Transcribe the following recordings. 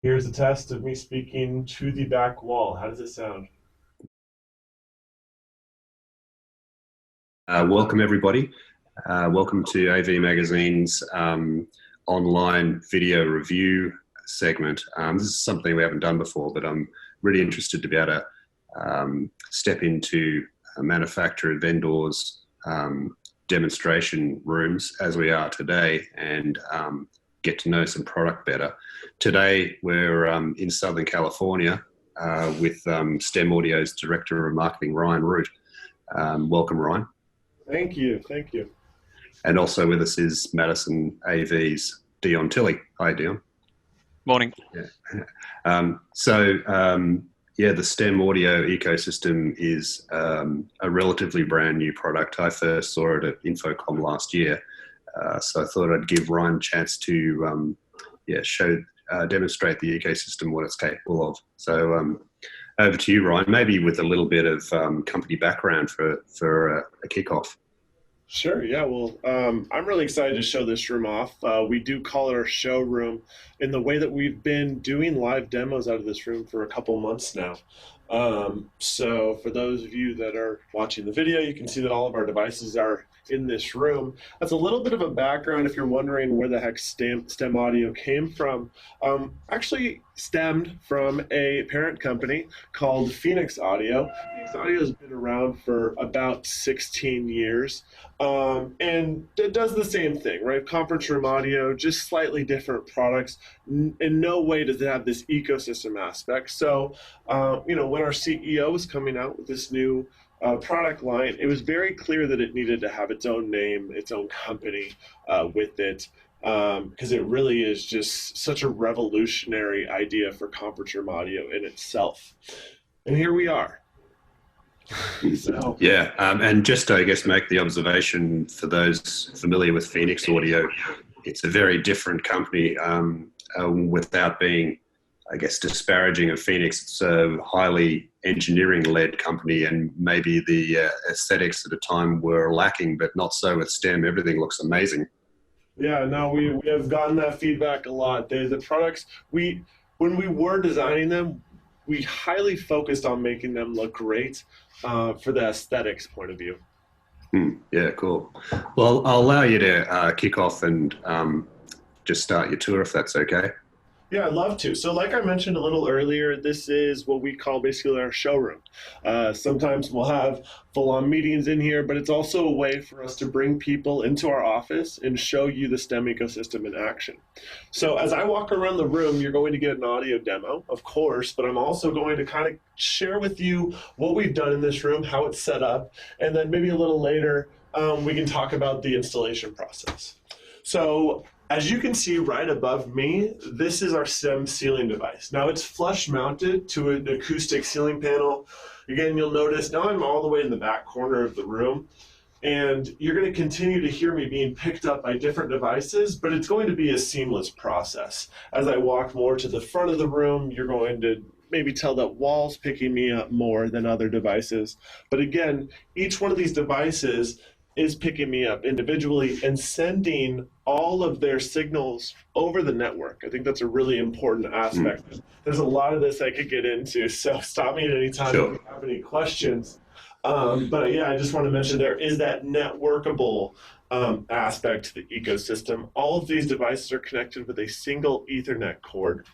Here's a test of me speaking to the back wall. How does it sound? Welcome, everybody. Welcome to AV Magazine's online video review segment. This is something we haven't done before, but I'm really interested to be able to step into manufacturer vendors' demonstration rooms as we are today and get to know some product better. Today, we're in Southern California with STEM Audio's Director of Marketing, Ryan Root. Welcome, Ryan. Thank you. Thank you. And also with us is Madison AV's Dion Tilley. Hi, Dion. Morning. Yeah. Yeah, the STEM audio ecosystem is a relatively brand new product. I first saw it at Infocom last year. So I thought I'd give Ryan a chance to demonstrate the ecosystem, what it's capable of. So over to you, Ryan, maybe with a little bit of company background for a kickoff. Sure. Yeah. Well, I'm really excited to show this room off. We do call it our showroom in the way that we've been doing live demos out of this room for a couple months now. So for those of you that are watching the video, you can see that all of our devices are in this room. That's a little bit of a background if you're wondering where the heck STEM audio came from. Actually stemmed from a parent company called Phoenix Audio. Phoenix Audio has been around for about 16 years. And it does the same thing, right? Conference room audio, just slightly different products. In no way does it have this ecosystem aspect. So, when our CEO was coming out with this new product line, it was very clear that it needed to have its own name, its own company with it, because it really is just such a revolutionary idea for conference room audio in itself. And here we are. So. Yeah, and just to, I guess, make the observation for those familiar with Phoenix Audio, it's a very different company without being, I guess, disparaging of Phoenix. It's a highly engineering-led company, and maybe the aesthetics at the time were lacking, but not so with STEM. Everything looks amazing. Yeah, no, we have gotten that feedback a lot. The products, when we were designing them, we highly focused on making them look great for the aesthetics point of view. Yeah, cool. Well, I'll allow you to kick off and just start your tour if that's okay. Yeah, I'd love to. So like I mentioned a little earlier, this is what we call basically our showroom. Sometimes we'll have full-on meetings in here, but it's also a way for us to bring people into our office and show you the STEM ecosystem in action. So as I walk around the room, you're going to get an audio demo, of course, but I'm also going to kind of share with you what we've done in this room, how it's set up, and then maybe a little later, we can talk about the installation process. So as you can see right above me, this is our STEM ceiling device. Now it's flush mounted to an acoustic ceiling panel. Again, you'll notice now I'm all the way in the back corner of the room, and you're going to continue to hear me being picked up by different devices, but it's going to be a seamless process. As I walk more to the front of the room, you're going to maybe tell that wall's picking me up more than other devices. But again, each one of these devices is picking me up individually and sending all of their signals over the network. I think that's a really important aspect. There's a lot of this I could get into, so stop me at any time if you have any questions. But yeah, I just want to mention there is that networkable aspect to the ecosystem. All of these devices are connected with a single Ethernet cord,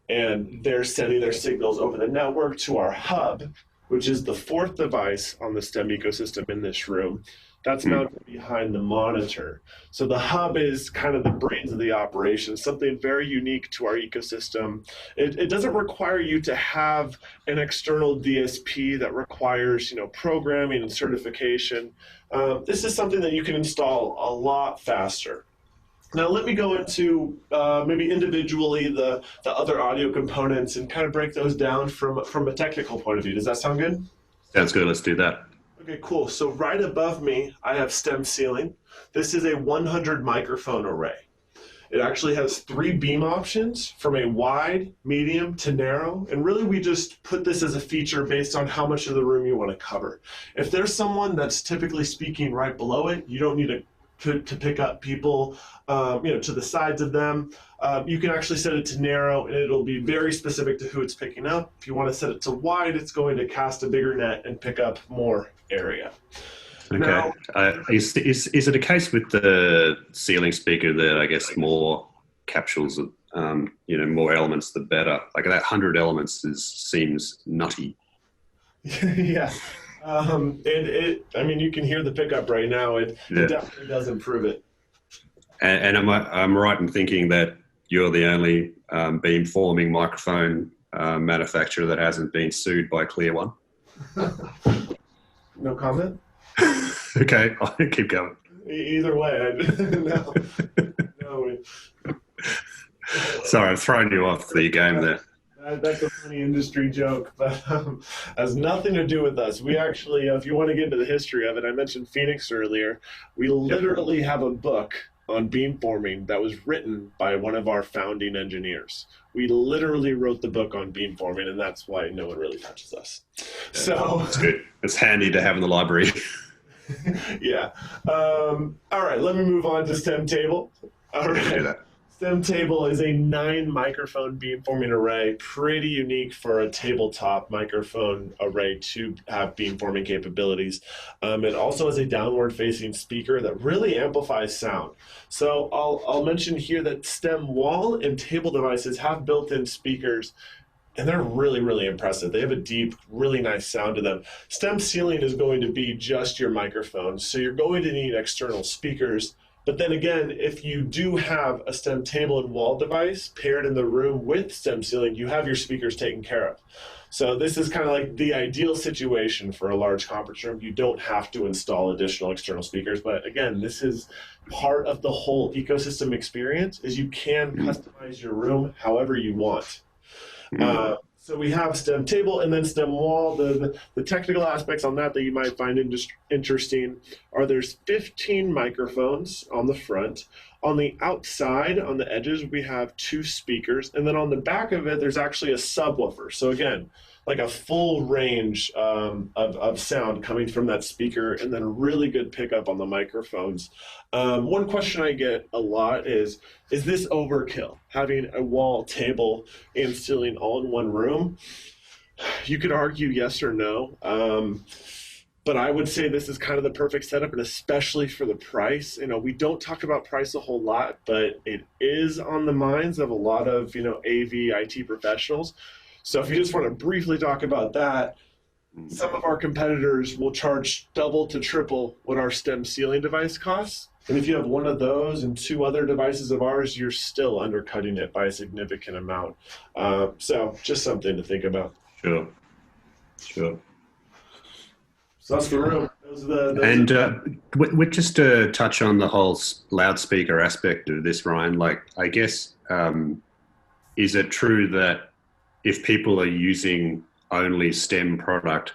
and they're sending their signals over the network to our hub, which is the fourth device on the STEM ecosystem in this room. That's mounted behind the monitor. So the hub is kind of the brains of the operation, something very unique to our ecosystem. It doesn't require you to have an external DSP that requires, programming and certification. This is something that you can install a lot faster. Now let me go into maybe individually the other audio components and kind of break those down from a technical point of view. Does that sound good? Sounds good. Let's do that. Okay, cool. So right above me, I have STEM ceiling. This is a 100 microphone array. It actually has 3 beam options from a wide, medium to narrow. And really we just put this as a feature based on how much of the room you want to cover. If there's someone that's typically speaking right below it, you don't need a to pick up people, to the sides of them. You can actually set it to narrow, and it'll be very specific to who it's picking up. If you want to set it to wide, it's going to cast a bigger net and pick up more area. Okay. Now, Is it a case with the ceiling speaker that I guess more capsules, more elements the better? Like that 100 elements seems nutty. yeah. I mean, you can hear the pickup right now. It Yeah. definitely does improve it. And I'm right in thinking that you're the only beamforming microphone manufacturer that hasn't been sued by Clear One. No comment? Okay, I'll keep going. Either way, no. No, Sorry, I'm throwing you off the game there. that's a funny industry joke, but has nothing to do with us. We actually, if you want to get into the history of it, I mentioned Phoenix earlier. We literally have a book on beamforming that was written by one of our founding engineers. We literally wrote the book on beamforming, and that's why no one really touches us. So it's good. It's handy to have in the library. yeah. All right, let me move on to STEM table. All right. Do that. STEM table is a 9 microphone beamforming array, pretty unique for a tabletop microphone array to have beamforming capabilities. It also has a downward-facing speaker that really amplifies sound. So I'll mention here that STEM wall and table devices have built-in speakers, and they're really, really impressive. They have a deep, really nice sound to them. STEM ceiling is going to be just your microphone, so you're going to need external speakers. But then again, if you do have a STEM table and wall device paired in the room with STEM ceiling, you have your speakers taken care of. So this is kind of like the ideal situation for a large conference room. You don't have to install additional external speakers. But again, this is part of the whole ecosystem experience, is you can customize your room however you want. So we have STEM table and then STEM wall. The technical aspects on that you might find interesting are there's 15 microphones on the front. On the outside, on the edges, we have 2 speakers. And then on the back of it, there's actually a subwoofer. So again, like a full range of sound coming from that speaker, and then a really good pickup on the microphones. One question I get a lot is this overkill, having a wall, table, and ceiling all in one room? You could argue yes or no. But I would say this is kind of the perfect setup, and especially for the price. We don't talk about price a whole lot, but it is on the minds of a lot of, AV IT professionals. So if you just want to briefly talk about that, some of our competitors will charge double to triple what our STEM ceiling device costs. And if you have one of those and 2 other devices of ours, you're still undercutting it by a significant amount. So just something to think about. Sure. So that's the room. And we just to touch on the whole loudspeaker aspect of this, Ryan, I guess, is it true that if people are using only STEM product,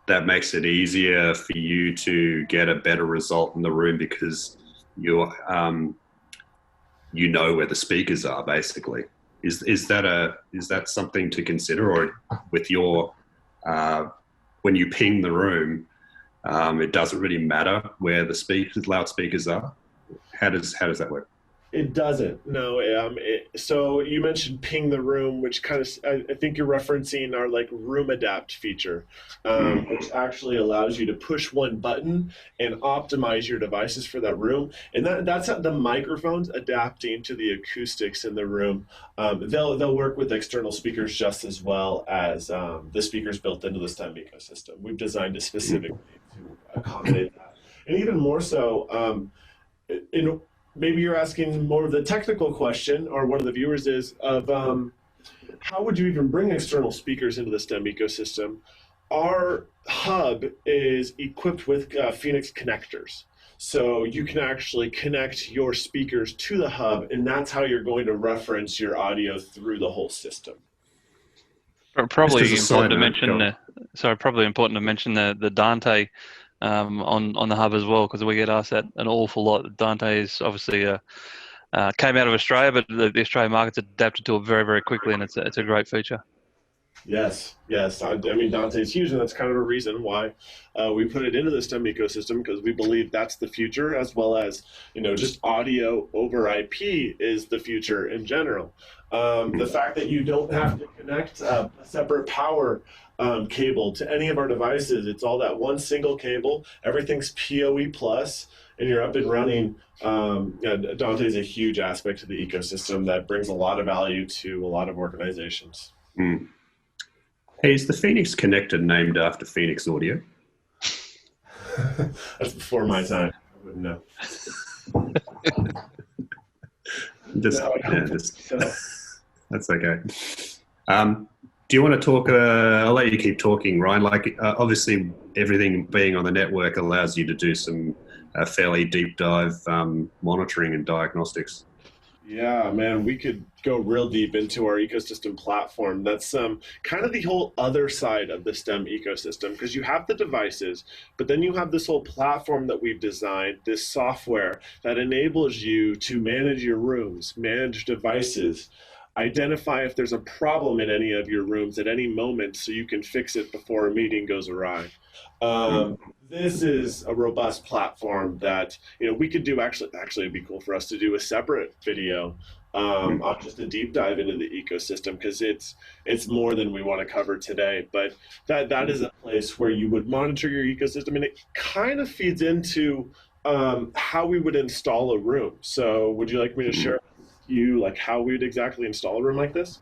that makes it easier for you to get a better result in the room because you're, where the speakers are, basically? Is that something to consider, or with your when you ping the room, it doesn't really matter where the loudspeakers are? How does that work? It doesn't. No. So you mentioned ping the room, which kind of, I think you're referencing our room adapt feature, which actually allows you to push one button and optimize your devices for that room. And that's the microphones adapting to the acoustics in the room. They'll work with external speakers just as well as the speakers built into the STEM ecosystem. We've designed it specifically to accommodate that, and even more so. Maybe you're asking more of the technical question, or one of the viewers is, of how would you even bring external speakers into the STEM ecosystem? Our hub is equipped with Phoenix connectors. So you can actually connect your speakers to the hub, and that's how you're going to reference your audio through the whole system. Probably important to mention. Probably important to mention the Dante on the hub as well, because we get asked that an awful lot. Dante is obviously came out of Australia, but the Australian market's adapted to it very, very quickly, and it's a great feature. Yes, yes. I mean, Dante's huge, and that's kind of a reason why we put it into the STEM ecosystem because we believe that's the future, as well as just audio over IP is the future in general. The fact that you don't have to connect a separate power cable to any of our devices, it's all that one single cable. Everything's PoE plus, and you're up and running. Yeah, Dante is a huge aspect of the ecosystem that brings a lot of value to a lot of organizations. Mm. Hey, is the Phoenix connector named after Phoenix Audio? That's before my time. I wouldn't know. That's okay. Do you want to talk? I'll let you keep talking, Ryan. Like, obviously, everything being on the network allows you to do some fairly deep dive monitoring and diagnostics. Yeah, man, we could go real deep into our ecosystem platform. That's kind of the whole other side of the STEM ecosystem because you have the devices, but then you have this whole platform that we've designed, this software that enables you to manage your rooms, manage devices, identify if there's a problem in any of your rooms at any moment so you can fix it before a meeting goes awry. Um, this is a robust platform that we could do. Actually, it'd be cool for us to do a separate video on just a deep dive into the ecosystem because it's more than we want to cover today. But that is a place where you would monitor your ecosystem, and it kind of feeds into how we would install a room. So, would you like me to share with you like how we would exactly install a room like this?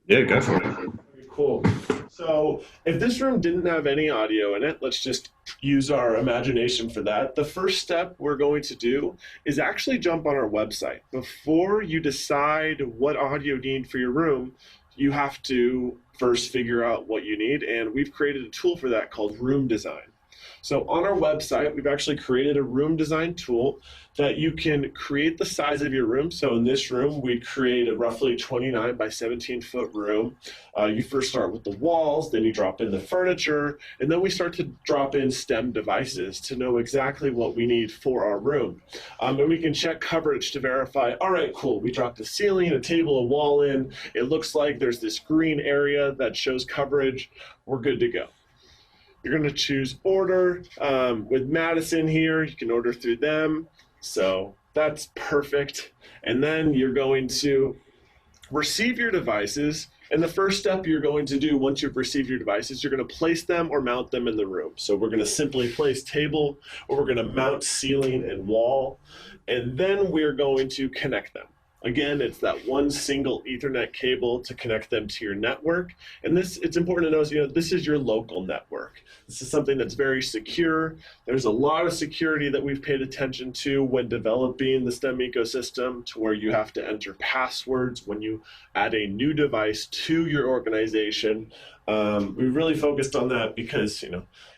Yeah, go for it. Very cool. So if this room didn't have any audio in it, let's just use our imagination for that. The first step we're going to do is actually jump on our website. Before you decide what audio you need for your room, you have to first figure out what you need. And we've created a tool for that called Room Design. So on our website, we've actually created a room design tool that you can create the size of your room. So in this room, we create a roughly 29 by 17-foot room. You first start with the walls, then you drop in the furniture, and then we start to drop in STEM devices to know exactly what we need for our room. And we can check coverage to verify, all right, cool, we dropped a ceiling, a table, a wall in. It looks like there's this green area that shows coverage. We're good to go. You're going to choose order. With Madison here, you can order through them. So that's perfect. And then you're going to receive your devices. And the first step you're going to do once you've received your devices, you're going to place them or mount them in the room. So we're going to simply place table, or we're going to mount ceiling and wall. And then we're going to connect them. Again, it's that one single Ethernet cable to connect them to your network. And it's important to know, this is your local network. This is something that's very secure. There's a lot of security that we've paid attention to when developing the STEM ecosystem, to where you have to enter passwords when you add a new device to your organization. We really focused on that because,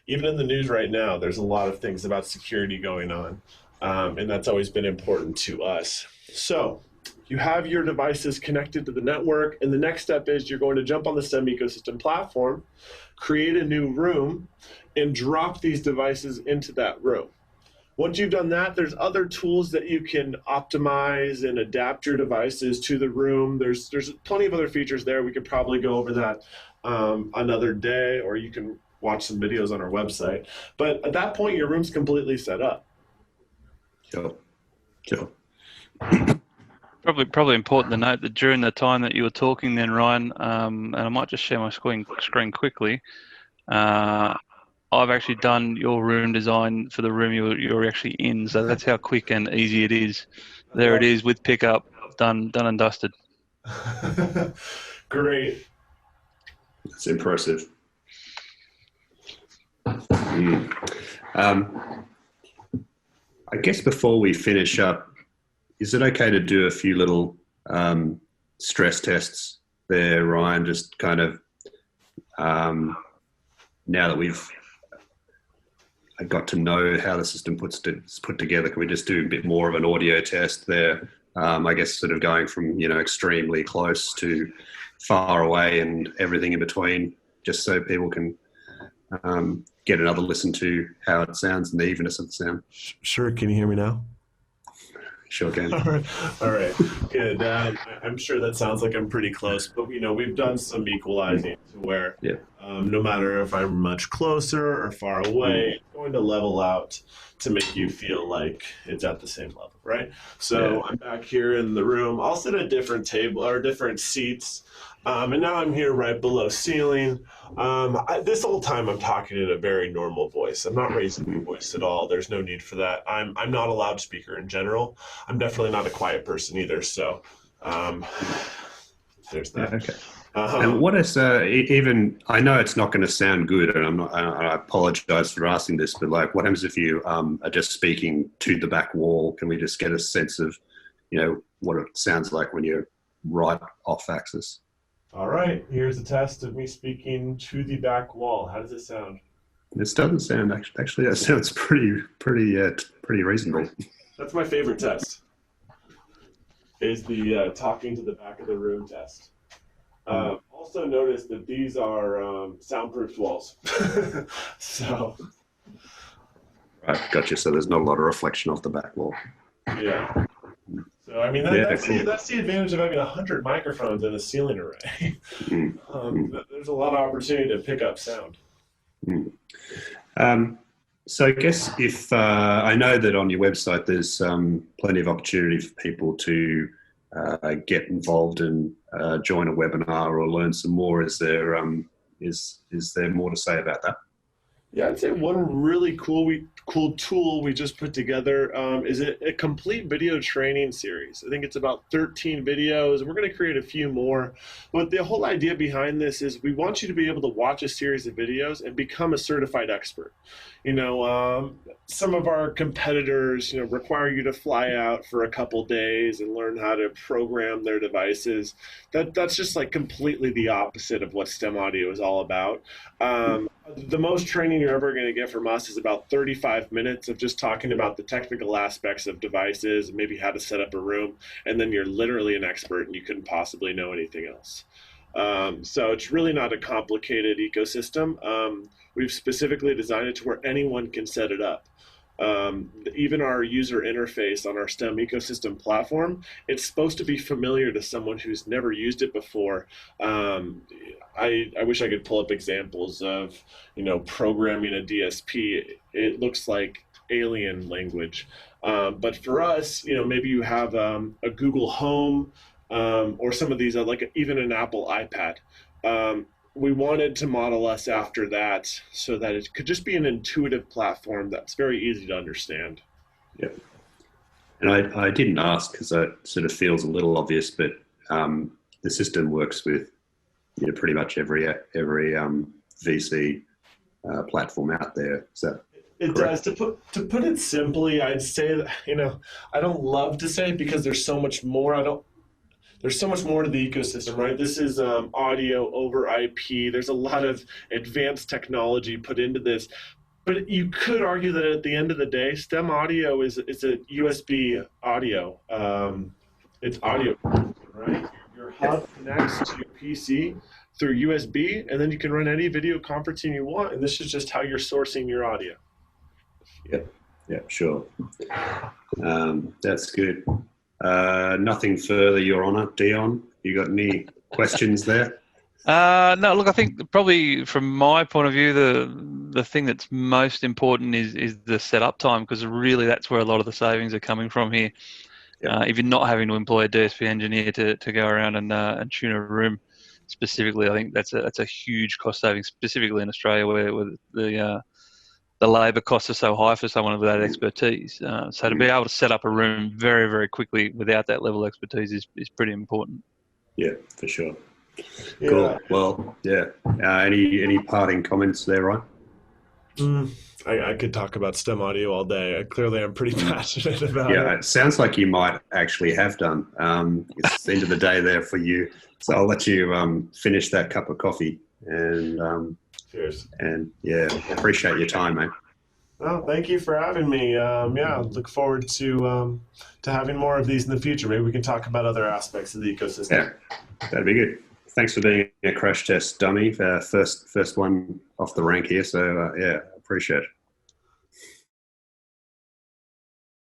even in the news right now, there's a lot of things about security going on. And that's always been important to us. So you have your devices connected to the network, and the next step is you're going to jump on the STEM ecosystem platform, create a new room, and drop these devices into that room. Once you've done that, there's other tools that you can optimize and adapt your devices to the room. There's plenty of other features there. We could probably go over that another day, or you can watch some videos on our website. But at that point, your room's completely set up. Sure. Probably important to note that during the time that you were talking then, Ryan, and I might just share my screen quickly, I've actually done your room design for the room you're actually in, so that's how quick and easy it is. There it is with pickup, done and dusted. Great. That's impressive. I guess before we finish up, is it okay to do a few little stress tests there, Ryan? Just kind of now that we've got to know how the system is put together, can we just do a bit more of an audio test there? I guess sort of going from extremely close to far away and everything in between, just so people can get another listen to how it sounds and the evenness of the sound. Sure. Can you hear me now? Sure can. All right. Good. I'm sure that sounds like I'm pretty close, but we've done some equalizing to where Yeah. no matter if I'm much closer or far away, it's going to level out to make you feel like it's at the same level, right? So I'm back here in the room. I'll sit at different table or different seats. And now I'm here right below ceiling. This whole time I'm talking in a very normal voice. I'm not raising my voice at all. There's no need for that. I'm not a loudspeaker in general. I'm definitely not a quiet person either. So there's that. Yeah, okay. And what is even? I know it's not going to sound good, and I apologize for asking this, but like, what happens if you are just speaking to the back wall? Can we just get a sense of, what it sounds like when you're right off axis? All right, here's a test of me speaking to the back wall. How does it sound? This doesn't sound actually. That sounds pretty reasonable. That's my favorite test. Is the talking to the back of the room test. Also notice that these are soundproofed walls. So. Right, gotcha. So there's not a lot of reflection off the back wall. Yeah. So I mean, that's the advantage of having 100 microphones in a ceiling array. There's a lot of opportunity to pick up sound. So I guess if I know that on your website there's plenty of opportunity for people to get involved and join a webinar or learn some more. Is there more to say about that? Yeah, I'd say one really cool tool we just put together is a complete video training series. I think it's about 13 videos, and we're going to create a few more. But the whole idea behind this is we want you to be able to watch a series of videos and become a certified expert. Some of our competitors, require you to fly out for a couple days and learn how to program their devices. That's just like completely the opposite of what STEM audio is all about. The most training you're ever going to get from us is about 35 minutes of just talking about the technical aspects of devices and maybe how to set up a room, and then you're literally an expert and you couldn't possibly know anything else. So it's really not a complicated ecosystem. We've specifically designed it to where anyone can set it up. Even our user interface on our STEM ecosystem platform, it's supposed to be familiar to someone who's never used it before. I wish I could pull up examples of, programming a DSP. It looks like alien language. But for us, maybe you have a Google Home or some of these, like even an Apple iPad. We wanted to model us after that so that it could just be an intuitive platform that's very easy to understand. Yeah. And I didn't ask because it sort of feels a little obvious, but the system works with pretty much every VC platform out there. Is that it correct? Does. To put it simply, I'd say that, I don't love to say it because there's so much more. There's so much more to the ecosystem, right? This is audio over IP. There's a lot of advanced technology put into this. But you could argue that at the end of the day, STEM audio is a USB audio. It's audio, right? Your hub connects to your PC through USB, and then you can run any video conferencing you want, and this is just how you're sourcing your audio. Yeah, sure. That's good. Nothing further, Your Honour. Dion, you got any questions there? No, look, I think probably from my point of view, the thing that's most important is the setup time, because really that's where a lot of the savings are coming from here. If you're not having to employ a DSP engineer to go around and tune a room specifically, I think that's a huge cost saving, specifically in Australia where the labour costs are so high for someone with that expertise. So to be able to set up a room very, very quickly without that level of expertise is pretty important. Yeah, for sure. Yeah. Cool. Well, yeah. Any parting comments there, Ryan? I could talk about STEM audio all day. Clearly, I'm pretty passionate about it. Yeah, it sounds like you might actually have done. It's the end of the day there for you. So I'll let you finish that cup of coffee. And cheers. And yeah, appreciate your time, mate. Well, thank you for having me. Look forward to having more of these in the future. Maybe we can talk about other aspects of the ecosystem. Yeah, that'd be good. Thanks for being a crash test dummy. First one off the rank here. So yeah, appreciate it.